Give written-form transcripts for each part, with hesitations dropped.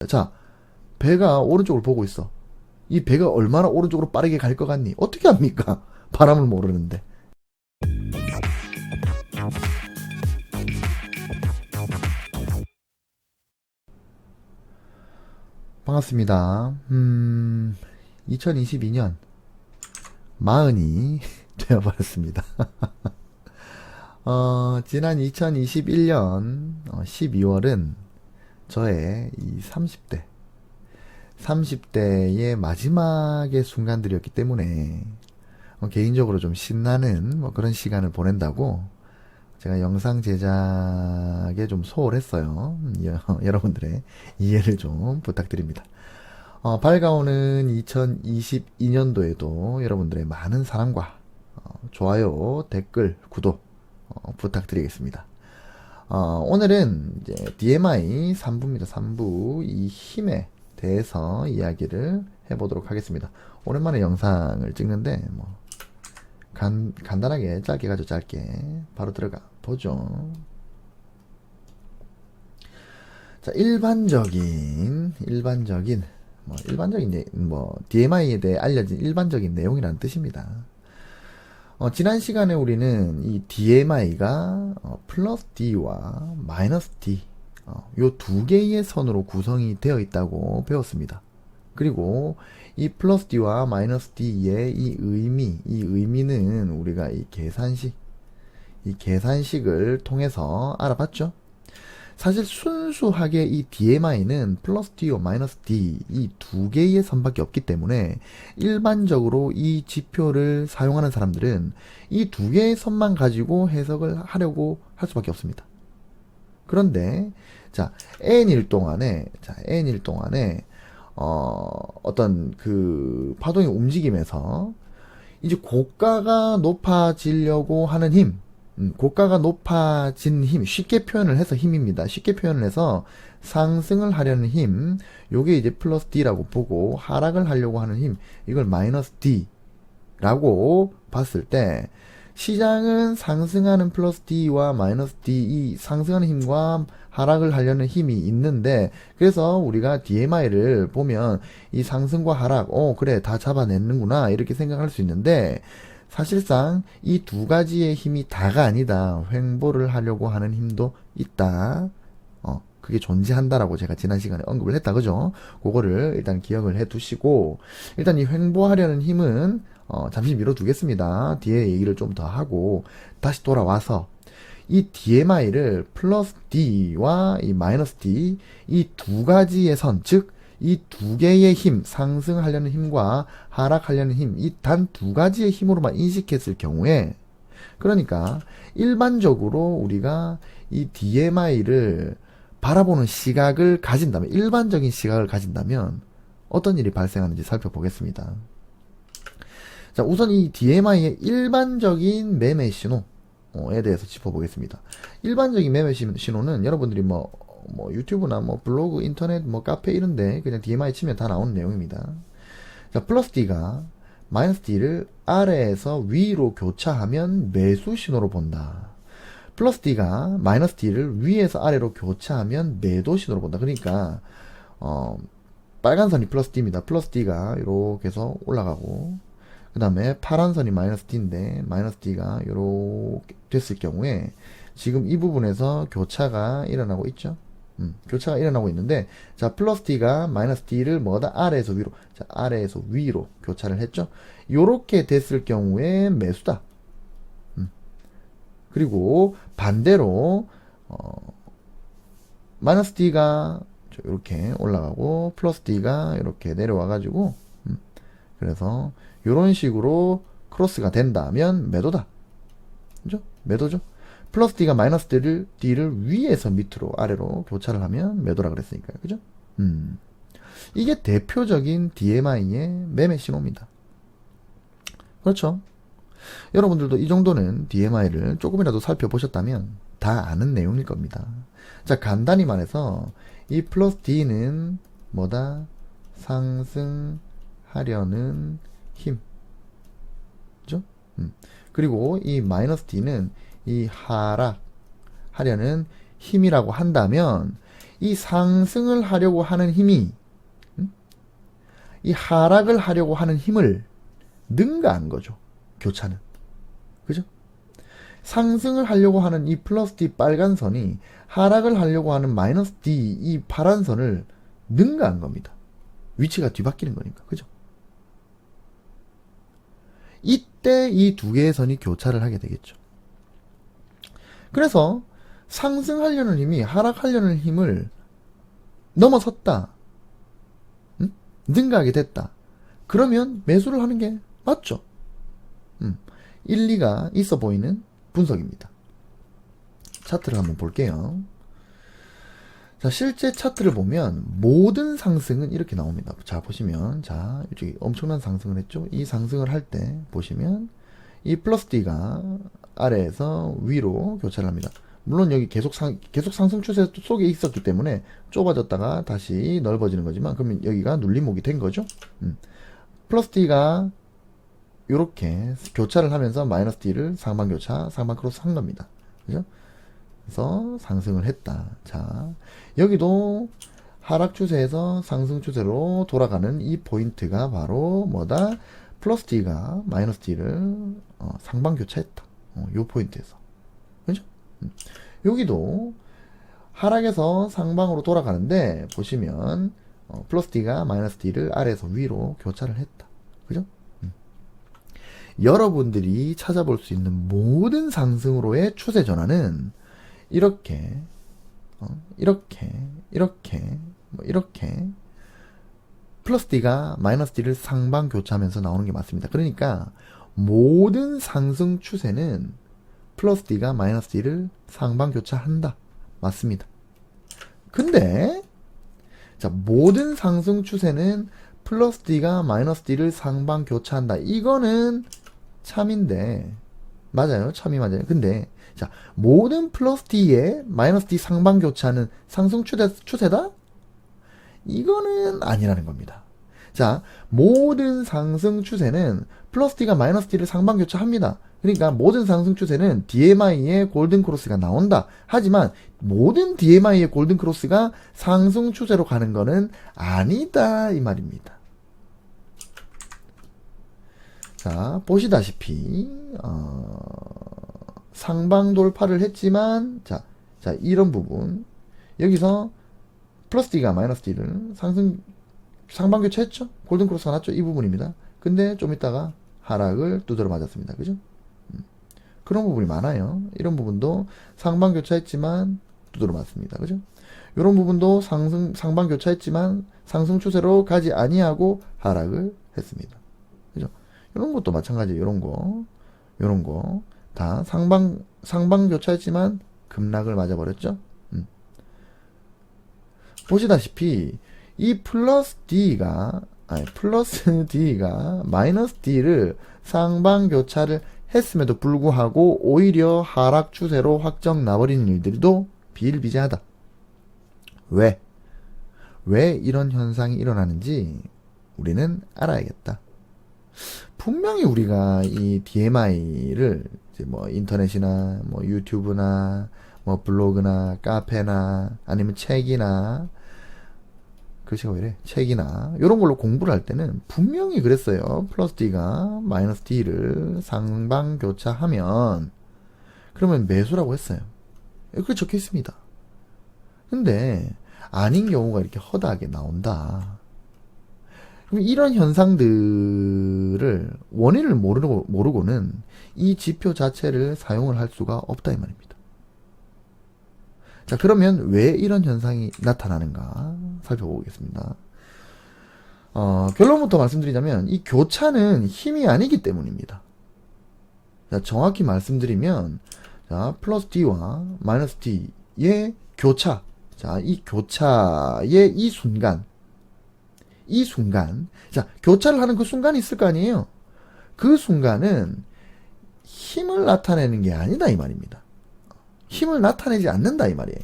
자, 배가 오른쪽을 보고 있어. 이 배가 얼마나 오른쪽으로 빠르게 갈 것 같니? 어떻게 합니까? 바람을 모르는데. 반갑습니다. 2022년 마흔이 되어버렸습니다. 지난 2021년 12월은 저의 이 30대의 마지막의 순간들이었기 때문에 개인적으로 좀 신나는 그런 시간을 보낸다고 제가 영상 제작에 좀 소홀했어요. 여러분들의 이해를 좀 부탁드립니다. 밝아오는 2022년도에도 여러분들의 많은 사랑과 좋아요, 댓글, 구독 부탁드리겠습니다. 오늘은 이제 DMI 3부입니다. 3부 이 힘에 대해서 이야기를 해보도록 하겠습니다. 오랜만에 영상을 찍는데 간단하게 짧게 가죠. 짧게 바로 들어가 보죠. 자, 일반적인 DMI에 대해 알려진 일반적인 내용이라는 뜻입니다. 지난 시간에 우리는 이 DMI가 플러스 D와 마이너스 D 요 두 개의 선으로 구성이 되어 있다고 배웠습니다. 그리고 이 플러스 D와 마이너스 D의 이 의미는 우리가 이 계산식을 통해서 알아봤죠. 사실 순수하게 이 DMI는 플러스 D와 마이너스 D 이 두 개의 선밖에 없기 때문에 일반적으로 이 지표를 사용하는 사람들은 이 두 개의 선만 가지고 해석을 하려고 할 수밖에 없습니다. 그런데 자 n일 동안에 어떤 그 파동의 움직임에서 이제 고가가 높아지려고 하는 힘, 고가가 높아진 힘, 쉽게 표현을 해서 힘입니다. 쉽게 표현을 해서 상승을 하려는 힘, 요게 이제 플러스 D라고 보고 하락을 하려고 하는 힘, 이걸 마이너스 D라고 봤을 때 시장은 상승하는 플러스 D와 마이너스 D, 이 상승하는 힘과 하락을 하려는 힘이 있는데, 그래서 우리가 DMI를 보면 이 상승과 하락, 그래, 다 잡아내는구나, 이렇게 생각할 수 있는데, 사실상 이 두 가지의 힘이 다가 아니다. 횡보를 하려고 하는 힘도 있다. 그게 존재한다라고 제가 지난 시간에 언급을 했다. 그죠? 그거를 일단 기억을 해 두시고, 일단 이 횡보하려는 힘은 잠시 미뤄두겠습니다. 뒤에 얘기를 좀 더 하고 다시 돌아와서 이 DMI를 플러스 D와 이 마이너스 D 이 두 가지의 선, 즉 이 두 개의 힘, 상승하려는 힘과 하락하려는 힘, 이 단 두 가지의 힘으로만 인식했을 경우에, 그러니까 일반적으로 우리가 이 DMI를 바라보는 시각을 가진다면, 일반적인 시각을 가진다면 어떤 일이 발생하는지 살펴보겠습니다. 자, 우선 이 DMI의 일반적인 매매 신호에 대해서 짚어보겠습니다. 일반적인 매매 신호는 여러분들이 유튜브나 블로그, 인터넷, 카페 이런데 그냥 DMI 치면 다 나오는 내용입니다. 자, 플러스 D가 마이너스 D를 아래에서 위로 교차하면 매수 신호로 본다. 플러스 D가 마이너스 D를 위에서 아래로 교차하면 매도 신호로 본다. 그러니까 빨간 선이 플러스 D입니다. 플러스 D가 이렇게 해서 올라가고, 그 다음에 파란 선이 마이너스 D인데 마이너스 D가 이렇게 됐을 경우에 지금 이 부분에서 교차가 일어나고 있죠. 교차가 일어나고 있는데, 자, 플러스 D가 마이너스 D를 아래에서 위로, 자, 아래에서 위로 교차를 했죠. 요렇게 됐을 경우에 매수다. 그리고 반대로 마이너스 D가 이렇게 올라가고 플러스 D가 이렇게 내려와가지고 그래서 이런 식으로 크로스가 된다면 매도다. 그죠? 매도죠. 플러스 D가 마이너스 D를 위에서 밑으로 아래로 교차를 하면 매도라 그랬으니까요. 그죠? 이게 대표적인 DMI의 매매 신호입니다. 그렇죠? 여러분들도 이 정도는 DMI를 조금이라도 살펴보셨다면 다 아는 내용일 겁니다. 자, 간단히 말해서 이 플러스 D는 뭐다? 상승하려는 힘. 그죠? 그리고 이 마이너스 D는 이 하락하려는 힘이라고 한다면, 이 상승을 하려고 하는 힘이 이 하락을 하려고 하는 힘을 능가한 거죠. 교차는. 그죠? 상승을 하려고 하는 이 플러스 D 빨간 선이 하락을 하려고 하는 마이너스 D 이 파란 선을 능가한 겁니다. 위치가 뒤바뀌는 거니까. 그죠? 이때 이 두 개의 선이 교차를 하게 되겠죠. 그래서 상승하려는 힘이 하락하려는 힘을 넘어섰다. 능가하게 됐다. 그러면 매수를 하는 게 맞죠. 일리가 있어 보이는 분석입니다. 차트를 한번 볼게요. 자, 실제 차트를 보면 모든 상승은 이렇게 나옵니다. 자, 보시면 자, 이쪽에 엄청난 상승을 했죠. 이 상승을 할 때 보시면 이 플러스 D가 아래에서 위로 교차를 합니다. 물론 여기 계속 상승 추세 속에 있었기 때문에 좁아졌다가 다시 넓어지는 거지만, 그러면 여기가 눌림목이 된 거죠. 플러스 D가 이렇게 교차를 하면서 마이너스 D를 상방 교차, 상방 크로스 한 겁니다. 그죠? 그래서 상승을 했다. 자, 여기도 하락 추세에서 상승 추세로 돌아가는 이 포인트가 바로 뭐다? 플러스 D가 마이너스 D를 상방 교차했다. 요 포인트에서. 그죠? 여기도 하락에서 상방으로 돌아가는데 보시면 플러스 D가 마이너스 D를 아래에서 위로 교차를 했다. 그죠? 여러분들이 찾아볼 수 있는 모든 상승으로의 추세 전환은 이렇게 플러스 D가 마이너스 D를 상방 교차하면서 나오는 게 맞습니다. 그러니까 모든 상승 추세는 플러스 D가 마이너스 D를 상방 교차한다. 맞습니다. 근데 자, 모든 상승 추세는 플러스 D가 마이너스 D를 상방 교차한다. 이거는 참인데, 맞아요. 참이 맞아요. 근데 자, 모든 플러스 D에 마이너스 D 상방 교차하는 상승 추세다? 이거는 아니라는 겁니다. 자, 모든 상승 추세는 플러스 D가 마이너스 D를 상방 교차합니다. 그러니까 모든 상승 추세는 DMI의 골든 크로스가 나온다. 하지만 모든 DMI의 골든 크로스가 상승 추세로 가는 거는 아니다 이 말입니다. 자, 보시다시피 상방 돌파를 했지만 자 이런 부분 여기서 플러스 D가 마이너스 D를 상방 교차했죠. 골든 크로스가 났죠. 이 부분입니다. 근데 좀 있다가 하락을 두드러 맞았습니다. 그죠? 그런 부분이 많아요. 이런 부분도 상방 교차했지만 두드러 맞습니다. 그죠? 이런 부분도 상방 교차했지만 상승 추세로 가지 아니하고 하락을 했습니다. 그죠? 이런 것도 마찬가지예요. 이런 거 다 상방 교차했지만 급락을 맞아버렸죠. 보시다시피 이 플러스 D가 마이너스 D를 상방 교차를 했음에도 불구하고 오히려 하락 추세로 확정 나버리는 일들도 비일비재하다. 왜 이런 현상이 일어나는지 우리는 알아야겠다. 분명히 우리가 이 DMI를 이제 뭐 인터넷이나 뭐 유튜브나 뭐 블로그나 카페나 아니면 책이나 글씨가 왜 이래? 책이나 이런 걸로 공부를 할 때는 분명히 그랬어요. 플러스 D가 마이너스 D를 상방 교차하면 그러면 매수라고 했어요. 그렇게 적혀 있습니다. 근데 아닌 경우가 이렇게 허다하게 나온다. 그럼 이런 현상들을 원인을 모르고는 이 지표 자체를 사용을 할 수가 없다 이 말입니다. 자, 그러면 왜 이런 현상이 나타나는가 살펴보겠습니다. 결론부터 말씀드리자면 이 교차는 힘이 아니기 때문입니다. 자, 정확히 말씀드리면 자, 플러스 D와 마이너스 D의 교차. 자, 이 교차의 이 순간. 자, 교차를 하는 그 순간이 있을 거 아니에요? 그 순간은 힘을 나타내는 게 아니다 이 말입니다. 힘을 나타내지 않는다 이 말이에요.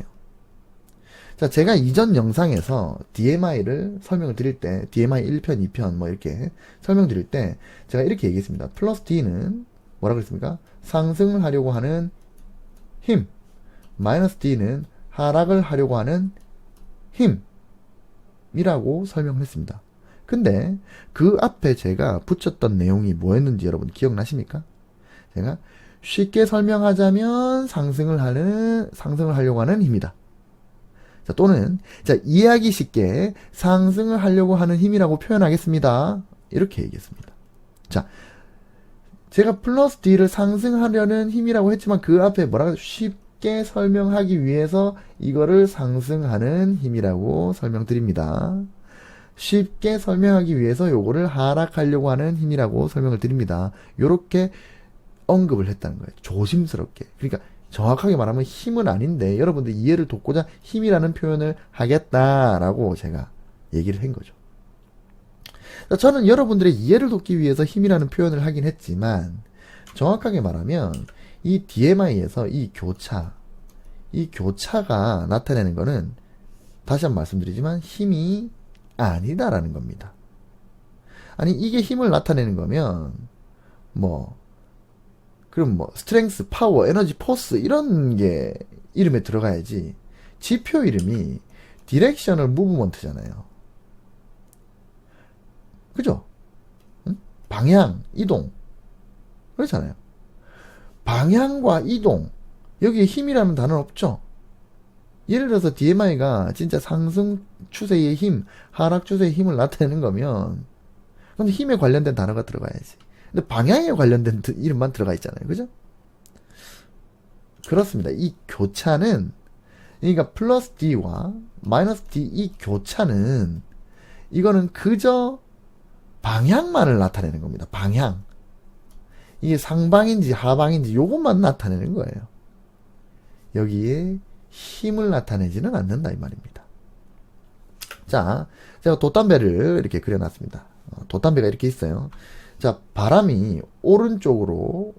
자, 제가 이전 영상에서 DMI를 설명을 드릴 때 DMI 1편, 2편 뭐 이렇게 설명드릴 때 제가 이렇게 얘기했습니다. 플러스 D는 뭐라 그랬습니까? 상승을 하려고 하는 힘, 마이너스 D는 하락을 하려고 하는 힘이라고 설명을 했습니다. 근데 그 앞에 제가 붙였던 내용이 뭐였는지 여러분 기억나십니까? 제가 쉽게 설명하자면 상승을 하려고 하는 힘이다. 자, 또는 이해하기 쉽게 상승을 하려고 하는 힘이라고 표현하겠습니다. 이렇게 얘기했습니다. 자, 제가 플러스 D를 상승하려는 힘이라고 했지만 그 앞에 뭐라고 쉽게 설명하기 위해서 이거를 상승하는 힘이라고 설명드립니다. 쉽게 설명하기 위해서 요거를 하락하려고 하는 힘이라고 설명을 드립니다. 요렇게 언급을 했다는 거예요. 조심스럽게. 그러니까 정확하게 말하면 힘은 아닌데 여러분들 이해를 돕고자 힘이라는 표현을 하겠다라고 제가 얘기를 한 거죠. 저는 여러분들의 이해를 돕기 위해서 힘이라는 표현을 하긴 했지만 정확하게 말하면 이 DMI에서 이 교차가 나타내는 거는 다시 한번 말씀드리지만 힘이 아니다라는 겁니다. 아니 이게 힘을 나타내는 거면 그럼 스트렝스, 파워, 에너지, 포스 이런 게 이름에 들어가야지. 지표 이름이 디렉셔널 무브먼트잖아요. 그죠? 응? 방향, 이동 그렇잖아요. 방향과 이동 여기에 힘이라는 단어는 없죠. 예를 들어서 DMI가 진짜 상승 추세의 힘, 하락 추세의 힘을 나타내는 거면 그럼 힘에 관련된 단어가 들어가야지. 근데 방향에 관련된 이름만 들어가 있잖아요. 그죠? 그렇습니다. 이 교차는 그러니까 플러스 D와 마이너스 D 이 교차는 이거는 그저 방향만을 나타내는 겁니다. 방향. 이게 상방인지 하방인지 요것만 나타내는 거예요. 여기에 힘을 나타내지는 않는다 이 말입니다. 자, 제가 돛담배를 이렇게 그려놨습니다. 돛담배가 이렇게 있어요. 자, 바람이 오른쪽으로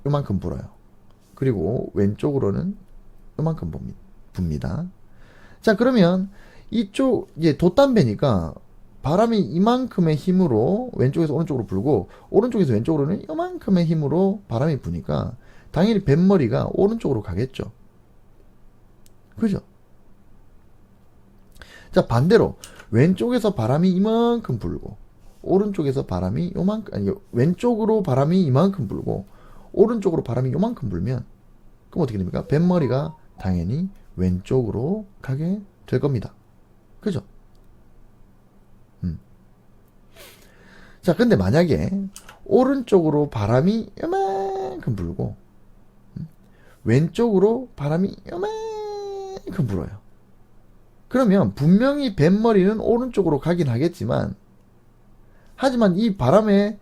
요만큼 불어요. 그리고 왼쪽으로는 요만큼 붑니다. 자, 그러면 이쪽 이제 돛담배니까 바람이 이만큼의 힘으로 왼쪽에서 오른쪽으로 불고 오른쪽에서 왼쪽으로는 이만큼의 힘으로 바람이 부니까 당연히 뱃머리가 오른쪽으로 가겠죠. 그죠? 자, 반대로 왼쪽에서 바람이 이만큼 불고 오른쪽에서 바람이 요만큼 아니 왼쪽으로 바람이 이만큼 불고 오른쪽으로 바람이 요만큼 불면 그럼 어떻게 됩니까? 뱃머리가 당연히 왼쪽으로 가게 될 겁니다. 그죠? 자, 근데 만약에 오른쪽으로 바람이 요만큼 불고 왼쪽으로 바람이 요만큼 불어요. 그러면 분명히 뱃머리는 오른쪽으로 가긴 하겠지만 하지만 이 바람의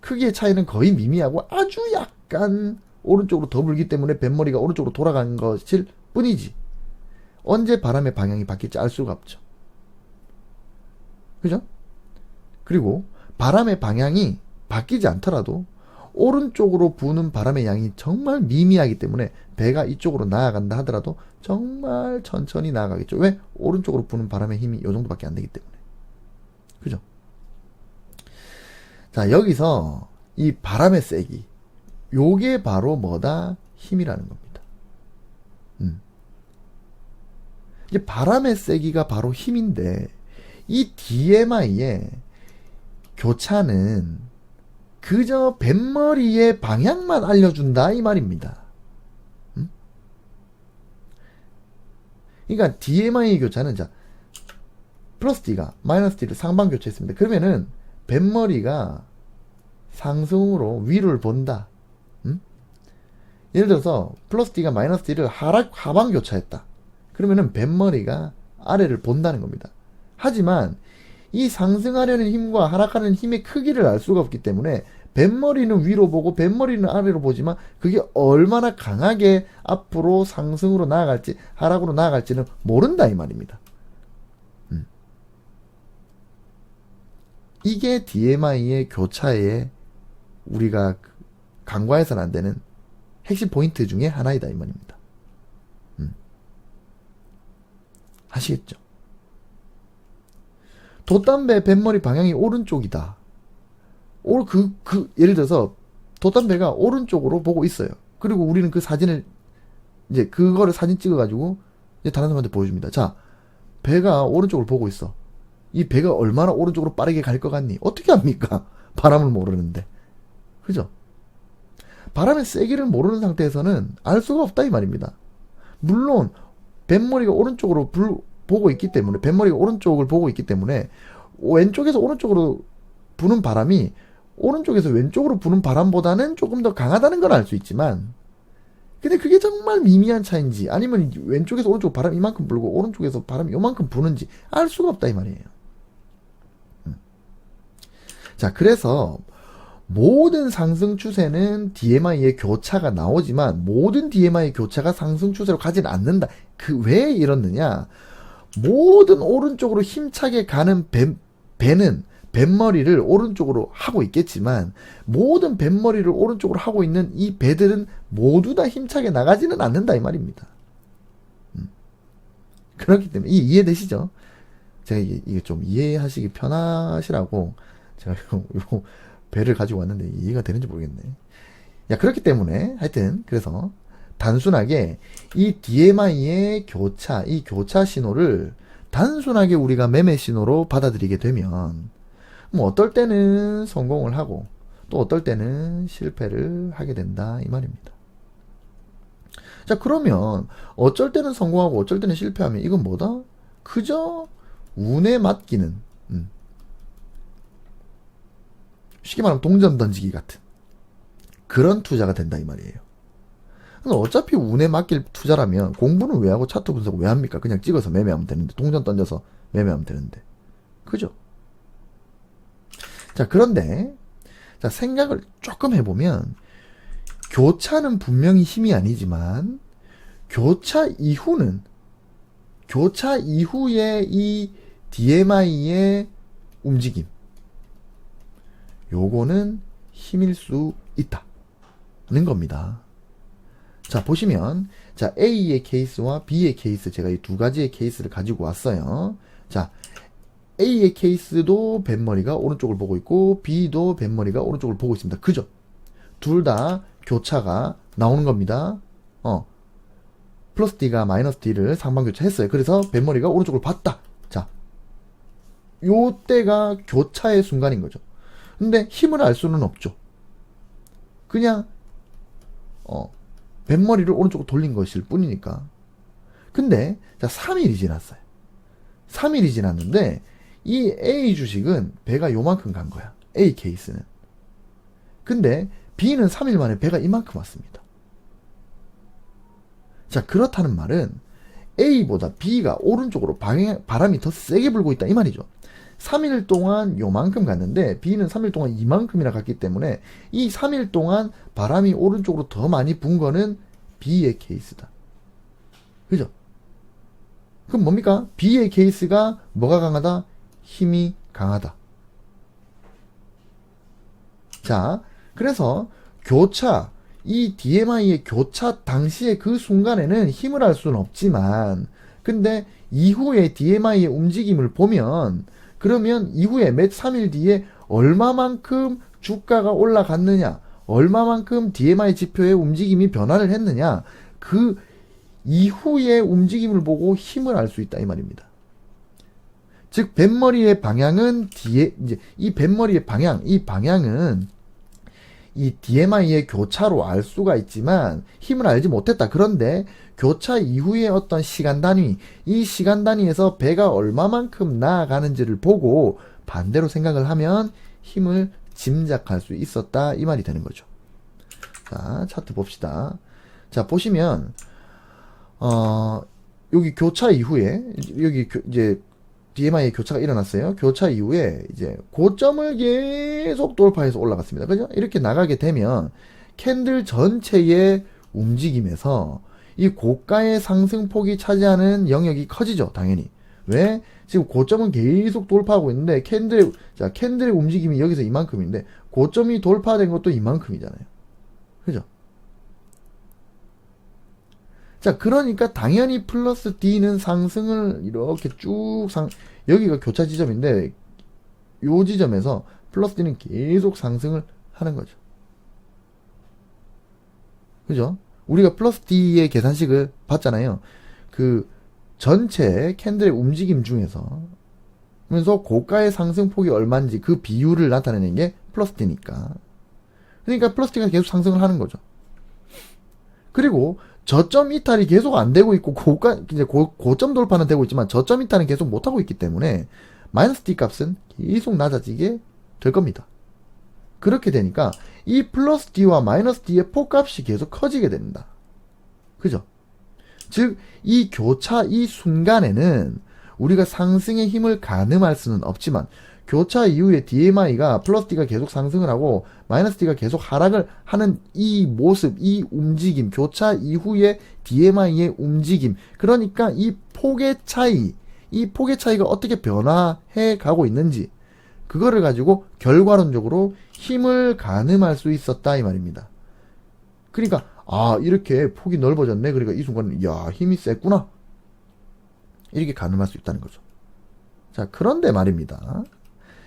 크기의 차이는 거의 미미하고 아주 약간 오른쪽으로 더 불기 때문에 뱃머리가 오른쪽으로 돌아가는 것일 뿐이지 언제 바람의 방향이 바뀔지 알 수가 없죠. 그죠? 그리고 바람의 방향이 바뀌지 않더라도 오른쪽으로 부는 바람의 양이 정말 미미하기 때문에 배가 이쪽으로 나아간다 하더라도 정말 천천히 나아가겠죠. 왜? 오른쪽으로 부는 바람의 힘이 이 정도밖에 안 되기 때문에. 그죠? 자, 여기서 이 바람의 세기 요게 바로 뭐다? 힘이라는 겁니다. 이제 바람의 세기가 바로 힘인데 이 DMI의 교차는 그저 뱃머리의 방향만 알려준다 이 말입니다. 그러니까 DMI의 교차는 자 플러스 D가 마이너스 D를 상방 교차했습니다. 그러면은 뱃머리가 상승으로 위를 본다. 예를 들어서 플러스 D가 마이너스 D를 하방 교차했다. 그러면은 뱃머리가 아래를 본다는 겁니다. 하지만 이 상승하려는 힘과 하락하는 힘의 크기를 알 수가 없기 때문에 뱃머리는 위로 보고 뱃머리는 아래로 보지만 그게 얼마나 강하게 앞으로 상승으로 나아갈지 하락으로 나아갈지는 모른다 이 말입니다. 이게 DMI의 교차에 우리가 간과해서는 안 되는 핵심 포인트 중에 하나이다 이 말입니다. 아시겠죠? 돛담배 뱃머리 방향이 오른쪽이다. 예를 들어서 돛담배가 오른쪽으로 보고 있어요. 그리고 우리는 그 사진을 이제 그거를 사진 찍어가지고 이제 다른 사람한테 보여줍니다. 자, 배가 오른쪽을 보고 있어. 이 배가 얼마나 오른쪽으로 빠르게 갈 것 같니? 어떻게 합니까? 바람을 모르는데. 그죠? 바람의 세기를 모르는 상태에서는 알 수가 없다 이 말입니다. 물론 뱃머리가 오른쪽으로 보고 있기 때문에, 뱃머리가 오른쪽을 보고 있기 때문에 왼쪽에서 오른쪽으로 부는 바람이 오른쪽에서 왼쪽으로 부는 바람보다는 조금 더 강하다는 걸 알 수 있지만, 근데 그게 정말 미미한 차이인지, 아니면 왼쪽에서 오른쪽 바람이 이만큼 불고 오른쪽에서 바람이 요만큼 부는지 알 수가 없다 이 말이에요. 자, 그래서 모든 상승 추세는 DMI의 교차가 나오지만 모든 DMI의 교차가 상승 추세로 가지는 않는다. 그 왜 이렇느냐? 모든 오른쪽으로 힘차게 가는 배는 뱃머리를 오른쪽으로 하고 있겠지만, 모든 뱃머리를 오른쪽으로 하고 있는 이 배들은 모두 다 힘차게 나가지는 않는다 이 말입니다. 그렇기 때문에 이해되시죠? 제가 이게 좀 이해하시기 편하시라고 제가 요 배를 가지고 왔는데 이해가 되는지 모르겠네. 야, 그렇기 때문에 하여튼 그래서 단순하게 이 DMI의 교차, 이 교차 신호를 단순하게 우리가 매매 신호로 받아들이게 되면 뭐 어떨 때는 성공을 하고 또 어떨 때는 실패를 하게 된다 이 말입니다. 자, 그러면 어쩔 때는 성공하고 어쩔 때는 실패하면 이건 뭐다? 그저 운에 맡기는, 쉽게 말하면 동전 던지기 같은 그런 투자가 된다 이 말이에요. 어차피 운에 맡길 투자라면 공부는 왜 하고 차트 분석 왜 합니까? 그냥 찍어서 매매하면 되는데, 동전 던져서 매매하면 되는데, 그죠? 자, 그런데 자, 생각을 조금 해보면 교차는 분명히 힘이 아니지만 교차 이후의 이 DMI의 움직임, 요거는 힘일 수 있다는 겁니다. 자, 보시면 자, A의 케이스와 B의 케이스, 제가 이 두 가지의 케이스를 가지고 왔어요. 자, A의 케이스도 뱃머리가 오른쪽을 보고 있고 B도 뱃머리가 오른쪽을 보고 있습니다. 그죠? 둘 다 교차가 나오는 겁니다. 플러스 D가 마이너스 D를 상방 교차했어요. 그래서 뱃머리가 오른쪽을 봤다. 자, 요 때가 교차의 순간인 거죠. 근데 힘을 알 수는 없죠. 그냥 뱃머리를 오른쪽으로 돌린 것일 뿐이니까. 근데 자, 3일이 지났어요. 3일이 지났는데 이 A 주식은 배가 요만큼 간 거야. A 케이스는. 근데 B는 3일 만에 배가 이만큼 왔습니다. 자, 그렇다는 말은 A보다 B가 오른쪽으로 바람이 더 세게 불고 있다 이 말이죠. 3일 동안 요만큼 갔는데 B는 3일 동안 이만큼이나 갔기 때문에 이 3일 동안 바람이 오른쪽으로 더 많이 분 거는 B의 케이스다. 그죠? 그럼 뭡니까? B의 케이스가 뭐가 강하다? 힘이 강하다. 자, 그래서 교차, 이 DMI의 교차 당시의 그 순간에는 힘을 알 수는 없지만, 근데 이후에 DMI의 움직임을 보면, 그러면 이후에 몇 3일 뒤에 얼마만큼 주가가 올라갔느냐, 얼마만큼 DMI 지표의 움직임이 변화를 했느냐, 그 이후의 움직임을 보고 힘을 알 수 있다 이 말입니다. 즉 뱃머리의 방향은 이제 이 뱃머리의 방향, 이 방향은 이 DMI의 교차로 알 수가 있지만 힘을 알지 못했다. 그런데 교차 이후의 어떤 시간 단위, 이 시간 단위에서 배가 얼마만큼 나아가는지를 보고 반대로 생각을 하면 힘을 짐작할 수 있었다 이 말이 되는 거죠. 자, 차트 봅시다. 자, 보시면 여기 교차 이후에 여기 이제 DMI의 교차가 일어났어요. 교차 이후에 이제 고점을 계속 돌파해서 올라갔습니다. 그죠? 이렇게 나가게 되면 캔들 전체의 움직임에서 이 고가의 상승폭이 차지하는 영역이 커지죠. 당연히. 왜? 지금 고점은 계속 돌파하고 있는데 캔들의 움직임이 여기서 이만큼인데 고점이 돌파된 것도 이만큼이잖아요. 그죠? 자, 그러니까 당연히 플러스 D는 상승을 이렇게 쭉 여기가 교차 지점인데 요 지점에서 플러스 D는 계속 상승을 하는 거죠. 그죠? 우리가 플러스 D의 계산식을 봤잖아요. 그 전체 캔들의 움직임 중에서 그래서 고가의 상승폭이 얼마인지 그 비율을 나타내는 게 플러스 D니까. 그러니까 플러스 D가 계속 상승을 하는 거죠. 그리고 저점 이탈이 계속 안 되고 있고 이제 고점 돌파는 되고 있지만 저점 이탈은 계속 못 하고 있기 때문에 마이너스 D 값은 계속 낮아지게 될 겁니다. 그렇게 되니까 이 플러스 D와 마이너스 D의 폭값이 계속 커지게 됩니다. 그죠? 즉, 이 교차 이 순간에는 우리가 상승의 힘을 가늠할 수는 없지만 교차 이후에 DMI가 플러스 D가 계속 상승을 하고 마이너스 D가 계속 하락을 하는 이 모습, 이 움직임, 교차 이후에 DMI의 움직임, 그러니까 이 폭의 차이가 어떻게 변화해 가고 있는지 그거를 가지고 결과론적으로 힘을 가늠할 수 있었다 이 말입니다. 그러니까 이렇게 폭이 넓어졌네. 그러니까 이 순간은 힘이 셌구나. 이렇게 가늠할 수 있다는 거죠. 자, 그런데 말입니다.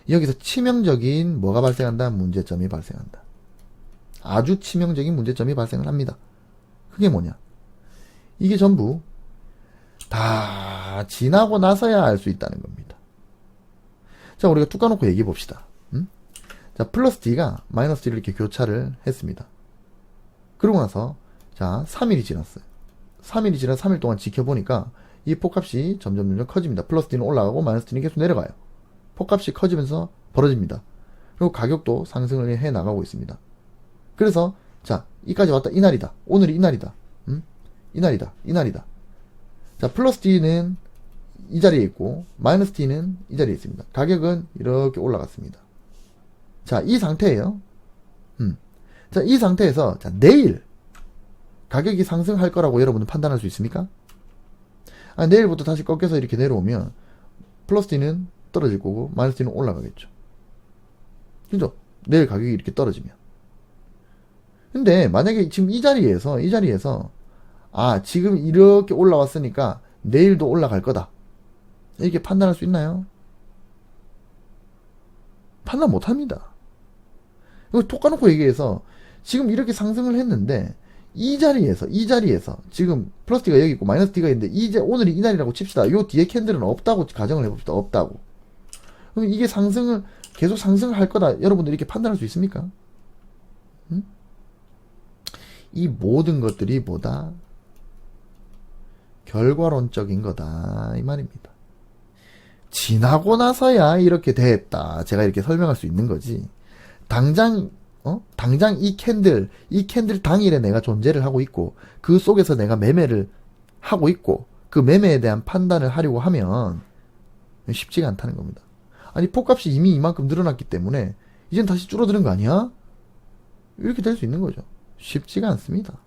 여기서 치명적인 뭐가 발생한다? 문제점이 발생한다. 아주 치명적인 문제점이 발생을 합니다. 그게 뭐냐? 이게 전부 다 지나고 나서야 알 수 있다는 겁니다. 자, 우리가 뚝 까놓고 얘기해 봅시다. 자, 플러스 D가 마이너스 D를 이렇게 교차를 했습니다. 그러고 나서 자, 3일이 지났어요. 3일이 지나 3일 동안 지켜보니까 이 폭값이 점점 커집니다. 플러스 D는 올라가고 마이너스 D는 계속 내려가요. 폭값이 커지면서 벌어집니다. 그리고 가격도 상승을 해 나가고 있습니다. 그래서 자, 이까지 왔다. 이날이다. 오늘이 이날이다. 이날이다. 자, 플러스 D는 이 자리에 있고 마이너스 D는 이 자리에 있습니다. 가격은 이렇게 올라갔습니다. 자, 이 상태예요. 자, 이 상태에서 자, 내일 가격이 상승할 거라고 여러분은 판단할 수 있습니까? 내일부터 다시 꺾여서 이렇게 내려오면 플러스 D는 떨어질 거고 마이너스 D는 올라가겠죠. 그죠? 내일 가격이 이렇게 떨어지면. 근데 만약에 지금 이 자리에서 지금 이렇게 올라왔으니까 내일도 올라갈 거다. 이렇게 판단할 수 있나요? 판단 못 합니다. 이거 톡 까놓고 얘기해서 지금 이렇게 상승을 했는데 이 자리에서 지금 플러스 D가 여기 있고 마이너스 D가 있는데 이제 오늘이 이날이라고 칩시다. 요 뒤에 캔들은 없다고 가정을 해봅시다. 없다고. 그럼 이게 계속 상승을 할 거다. 여러분들 이렇게 판단할 수 있습니까? 이 모든 것들이 보다 결과론적인 거다 이 말입니다. 지나고 나서야 이렇게 됐다. 제가 이렇게 설명할 수 있는 거지. 당장 이 캔들 당일에 내가 존재를 하고 있고 그 속에서 내가 매매를 하고 있고 그 매매에 대한 판단을 하려고 하면 쉽지가 않다는 겁니다. 아니, 폭값이 이미 이만큼 늘어났기 때문에 이젠 다시 줄어드는 거 아니야? 이렇게 될 수 있는 거죠. 쉽지가 않습니다.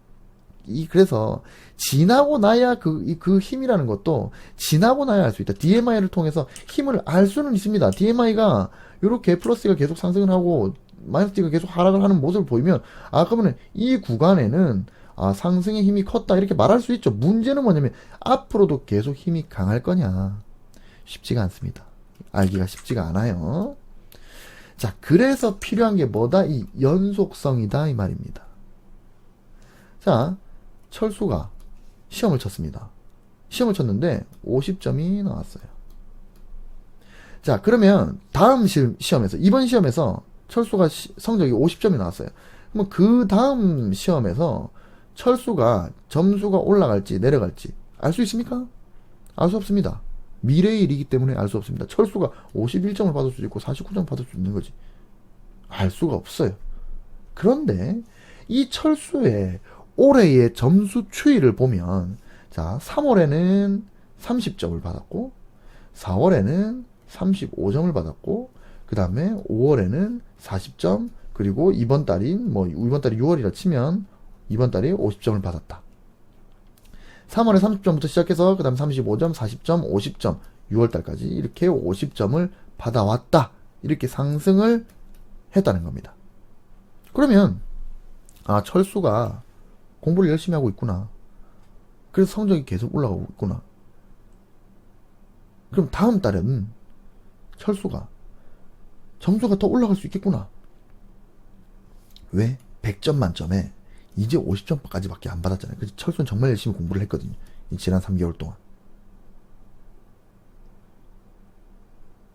그래서 지나고 나야 그 힘이라는 것도 지나고 나야 알 수 있다. DMI를 통해서 힘을 알 수는 있습니다. DMI가 이렇게 플러스가 계속 상승을 하고 마이너스 D가 계속 하락을 하는 모습을 보이면 그러면 이 구간에는 상승의 힘이 컸다 이렇게 말할 수 있죠. 문제는 뭐냐면 앞으로도 계속 힘이 강할 거냐. 쉽지가 않습니다. 알기가 쉽지가 않아요. 자, 그래서 필요한 게 뭐다? 이 연속성이다 이 말입니다. 자, 철수가 시험을 쳤습니다. 시험을 쳤는데 50점이 나왔어요. 자, 그러면 다음 시험에서 이번 시험에서 철수가 성적이 50점이 나왔어요. 그러면 그 다음 시험에서 철수가 점수가 올라갈지 내려갈지 알 수 있습니까? 알 수 없습니다. 미래의 일이기 때문에 알 수 없습니다. 철수가 51점을 받을 수 있고 49점 받을 수 있는 거지. 알 수가 없어요. 그런데 이 철수의 올해의 점수 추이를 보면 자, 3월에는 30점을 받았고 4월에는 35점을 받았고 그 다음에 5월에는 40점 그리고 이번 달이 6월이라 치면 이번 달에 50점을 받았다. 3월에 30점부터 시작해서 그 다음 35점, 40점, 50점 6월달까지 이렇게 50점을 받아왔다. 이렇게 상승을 했다는 겁니다. 그러면 철수가 공부를 열심히 하고 있구나. 그래서 성적이 계속 올라가고 있구나. 그럼 다음 달에는 철수가 점수가 더 올라갈 수 있겠구나. 왜? 100점 만점에 이제 50점까지밖에 안 받았잖아요. 그래서 철수는 정말 열심히 공부를 했거든요. 이 지난 3개월 동안.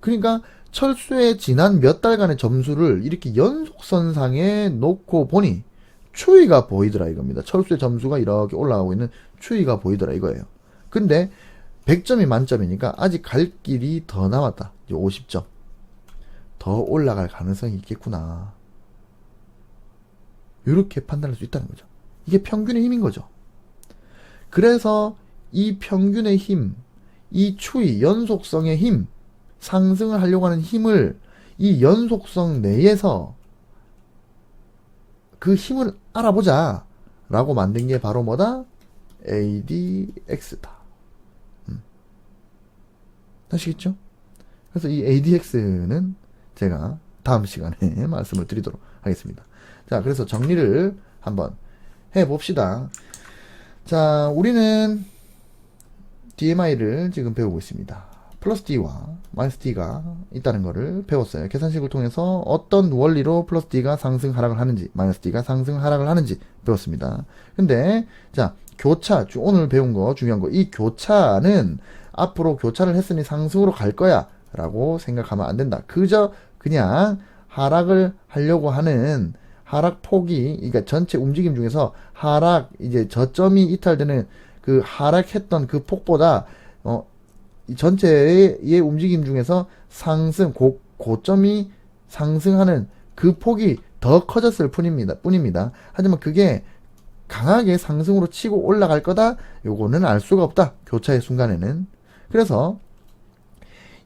그러니까 철수의 지난 몇 달간의 점수를 이렇게 연속선상에 놓고 보니 추이가 보이더라 이겁니다. 철수의 점수가 이렇게 올라가고 있는 추이가 보이더라 이거예요. 근데 100점이 만점이니까 아직 갈 길이 더 남았다. 50점. 더 올라갈 가능성이 있겠구나. 이렇게 판단할 수 있다는 거죠. 이게 평균의 힘인 거죠. 그래서 이 평균의 힘, 이 추이, 연속성의 힘, 상승을 하려고 하는 힘을 이 연속성 내에서 그 힘을 알아보자 라고 만든 게 바로 뭐다? ADX다. 아시겠죠? 그래서 이 ADX는 제가 다음 시간에 말씀을 드리도록 하겠습니다. 자, 그래서 정리를 한번 해봅시다. 자, 우리는 DMI를 지금 배우고 있습니다. 플러스 D와 마이너스 D가 있다는 것을 배웠어요. 계산식을 통해서 어떤 원리로 플러스 D가 상승 하락을 하는지, 마이너스 D가 상승 하락을 하는지 배웠습니다. 근데 자, 교차, 오늘 배운 거 중요한 거, 이 교차는 앞으로 교차를 했으니 상승으로 갈 거야 라고 생각하면 안 된다. 그냥 하락을 하려고 하는 하락폭이, 그러니까 전체 움직임 중에서 하락, 이제 저점이 이탈되는 그 하락했던 그 폭보다 이 전체의 움직임 중에서 상승, 고점이 상승하는 그 폭이 더 커졌을 뿐입니다. 하지만 그게 강하게 상승으로 치고 올라갈 거다? 요거는 알 수가 없다. 교차의 순간에는. 그래서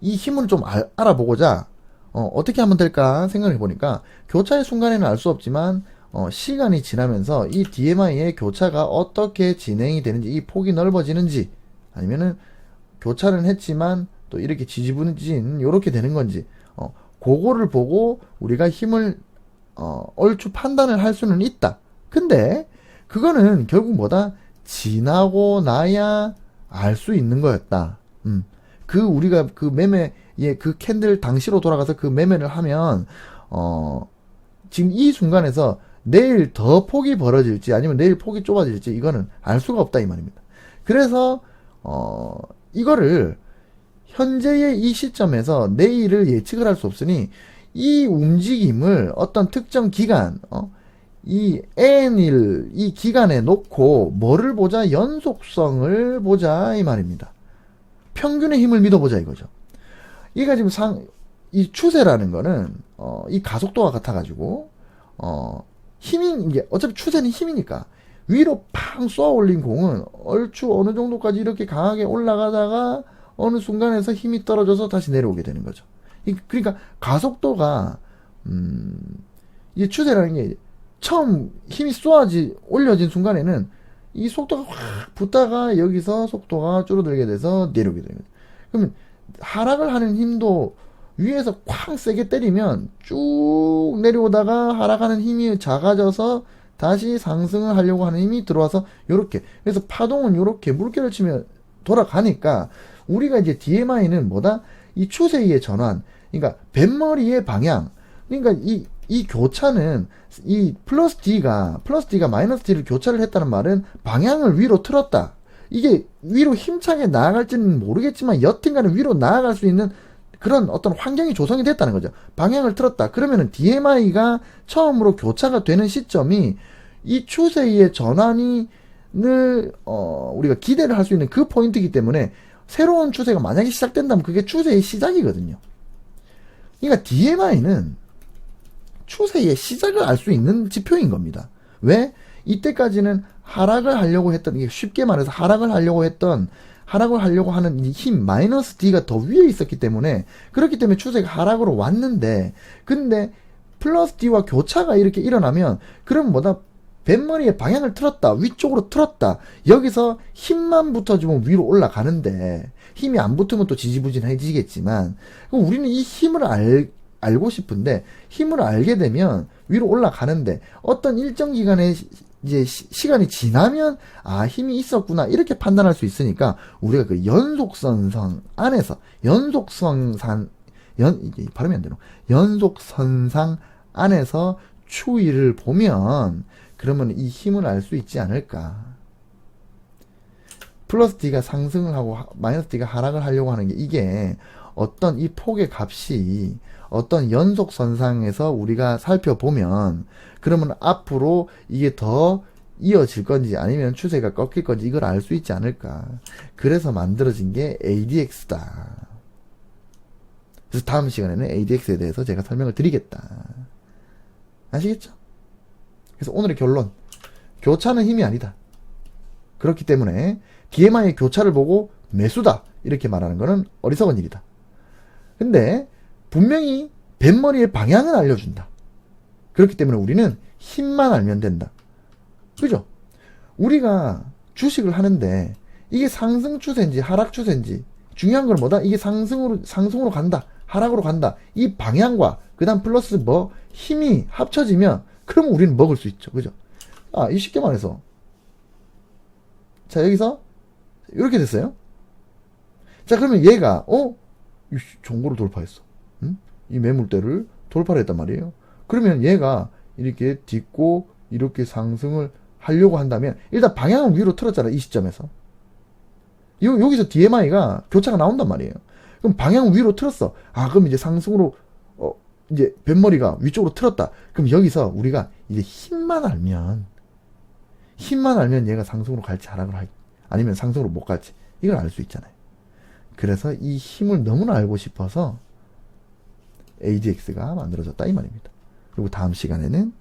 이 힘을 좀 알아보고자 어떻게 하면 될까 생각해 보니까 교차의 순간에는 알 수 없지만 시간이 지나면서 이 DMI의 교차가 어떻게 진행이 되는지, 이 폭이 넓어지는지, 아니면은 교차는 했지만 또 이렇게 지지부진 요렇게 되는 건지 그거를 보고 우리가 힘을 얼추 판단을 할 수는 있다. 근데 그거는 결국 뭐다? 지나고 나야 알 수 있는 거였다. 우리가 그 매매의 그 캔들 당시로 돌아가서 그 매매를 하면 지금 이 순간에서 내일 더 폭이 벌어질지 아니면 내일 폭이 좁아질지 이거는 알 수가 없다 이 말입니다. 그래서 이거를 현재의 이 시점에서 내일을 예측을 할 수 없으니 이 움직임을 어떤 특정 기간, 이 N일, 이 기간에 놓고 뭐를 보자? 연속성을 보자 이 말입니다. 평균의 힘을 믿어보자 이거죠. 이게 지금 이 추세라는 거는 이 가속도가 같아가지고 이게 어차피 추세는 힘이니까 위로 팡 쏘아 올린 공은 얼추 어느 정도까지 이렇게 강하게 올라가다가 어느 순간에서 힘이 떨어져서 다시 내려오게 되는 거죠. 그러니까 가속도가 이 추세라는 게 처음 힘이 올려진 순간에는 이 속도가 확 붙다가 여기서 속도가 줄어들게 돼서 내려오게 되는 거죠. 그러면 하락을 하는 힘도 위에서 쾅 세게 때리면 쭉 내려오다가 하락하는 힘이 작아져서 다시 상승을 하려고 하는 힘이 들어와서 요렇게, 그래서 파동은 요렇게 물결을 치면 돌아가니까 우리가 이제 DMI는 뭐다? 이 추세의 전환, 그러니까 뱃머리의 방향, 그러니까 이 교차는 이 플러스 D가 마이너스 D를 교차를 했다는 말은 방향을 위로 틀었다. 이게 위로 힘차게 나아갈지는 모르겠지만 여튼간에 위로 나아갈 수 있는 그런 어떤 환경이 조성이 됐다는 거죠. 방향을 틀었다. 그러면은 DMI가 처음으로 교차가 되는 시점이 이 추세의 전환이 우리가 기대를 할 수 있는 그 포인트이기 때문에 새로운 추세가 만약에 시작된다면 그게 추세의 시작이거든요. 그러니까 DMI는 추세의 시작을 알 수 있는 지표인 겁니다. 왜? 이때까지는 하락을 하려고 했던, 이게 쉽게 말해서 하락을 하려고 하는 이 힘, 마이너스 D가 더 위에 있었기 때문에, 그렇기 때문에 추세가 하락으로 왔는데, 근데 플러스 D와 교차가 이렇게 일어나면, 그럼 뭐다? 뱃머리의 방향을 틀었다, 위쪽으로 틀었다, 여기서 힘만 붙어주면 위로 올라가는데, 힘이 안 붙으면 또 지지부진해지겠지만, 그럼 우리는 이 힘을 알고 싶은데, 힘을 알게 되면 위로 올라가는데, 어떤 일정 기간의 이제 시간이 지나면 힘이 있었구나 이렇게 판단할 수 있으니까 우리가 그 연속선상 안에서 이게 발음이 안 되노? 연속선상 안에서 추이를 보면 그러면 이 힘을 알 수 있지 않을까. 플러스 D가 상승을 하고 마이너스 D가 하락을 하려고 하는 게 이게 어떤 이 폭의 값이 어떤 연속선상에서 우리가 살펴보면 그러면 앞으로 이게 더 이어질 건지 아니면 추세가 꺾일 건지 이걸 알 수 있지 않을까. 그래서 만들어진 게 ADX다. 그래서 다음 시간에는 ADX에 대해서 제가 설명을 드리겠다. 아시겠죠? 그래서 오늘의 결론. 교차는 힘이 아니다. 그렇기 때문에 DMI의 교차를 보고 매수다 이렇게 말하는 것은 어리석은 일이다. 근데 분명히 뱃머리의 방향은 알려준다. 그렇기 때문에 우리는 힘만 알면 된다. 그죠? 우리가 주식을 하는데 이게 상승 추세인지 하락 추세인지 중요한 건 뭐다? 이게 상승으로 간다. 하락으로 간다. 이 방향과 그 다음 플러스 뭐 힘이 합쳐지면 그러면 우리는 먹을 수 있죠. 그죠? 아, 이 쉽게 말해서 자, 여기서 이렇게 됐어요. 자, 그러면 얘가 이 종고를 돌파했어. 응? 이 매물대를 돌파를 했단 말이에요. 그러면 얘가 이렇게 딛고 이렇게 상승을 하려고 한다면 일단 방향은 위로 틀었잖아. 이 시점에서. 여기서 DMI가 교차가 나온단 말이에요. 그럼 방향은 위로 틀었어. 아, 그럼 이제 상승으로 이제 뱃머리가 위쪽으로 틀었다. 그럼 여기서 우리가 이제 힘만 알면 얘가 상승으로 갈지 하락을 할지 아니면 상승으로 못 갈지 이걸 알 수 있잖아요. 그래서 이 힘을 너무나 알고 싶어서 ADX가 만들어졌다 이 말입니다. 그리고 다음 시간에는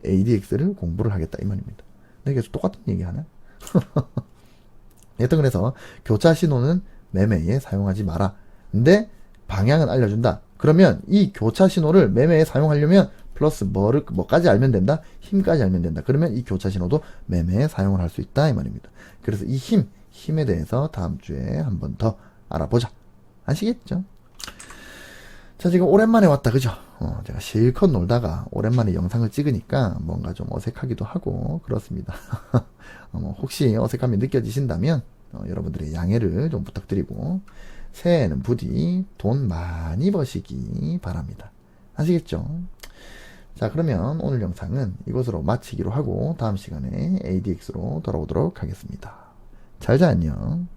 ADX를 공부를 하겠다 이 말입니다. 내가 계속 똑같은 얘기 하나? 여튼 그래서 교차 신호는 매매에 사용하지 마라. 근데 방향은 알려준다. 그러면 이 교차 신호를 매매에 사용하려면 플러스 뭐까지 알면 된다? 힘까지 알면 된다. 그러면 이 교차 신호도 매매에 사용을 할 수 있다 이 말입니다. 그래서 이 힘에 대해서 다음 주에 한 번 더 알아보자. 아시겠죠? 자, 지금 오랜만에 왔다, 그죠? 제가 실컷 놀다가 오랜만에 영상을 찍으니까 뭔가 좀 어색하기도 하고 그렇습니다. 혹시 어색함이 느껴지신다면 여러분들의 양해를 좀 부탁드리고 새해에는 부디 돈 많이 버시기 바랍니다. 아시겠죠? 자, 그러면 오늘 영상은 이것으로 마치기로 하고 다음 시간에 ADX로 돌아오도록 하겠습니다. 잘 자, 안녕.